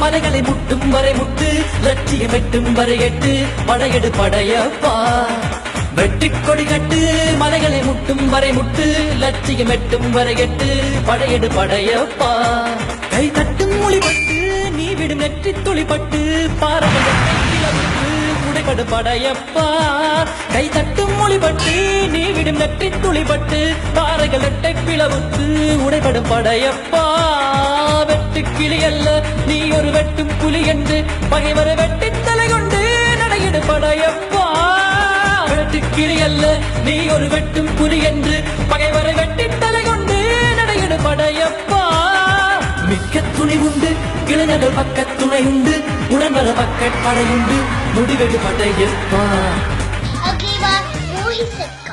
மலைகளை முட்டும் வரை முட்டு லட்சியம் எட்டும் வரை எட்டு படையெடு படையப்பா வெற்றி கொடி கட்டு மலைகளை முட்டும் வரை முட்டு லட்சியம் எட்டும் வரை எட்டு படையெடு படையப்பா கை தட்டும் மொழிபட்டு நீ விடும் நெற்றி துளிப்பட்டு பாரம்பரிய உடைபடு படையப்பா கை தட்டும் மொழிபட்டு நீ விடும் நெற்றி துளிப்பட்டு பாறைகள் எட்டை பிளவுக்கு உடைபடும் படையப்பா வெட்டு கிளி அல்ல நீ ஒரு வெட்டும் புலி என்று பகைவரை வெட்டி தலை கொண்டு நடையிடு படையப்பா வெட்டு கிளி அல்ல நீ ஒரு வெட்டும் புலி என்று பகைவரை வெட்டி தலை கொண்டு நடையிடு படையப்பா மிக்க துணி உண்டு இளைஞர்கள் பக்க துணை உண்டு உடன்வர பக்க படையுண்டு முடிவெடு படையப்பா. Okay, Mohi said.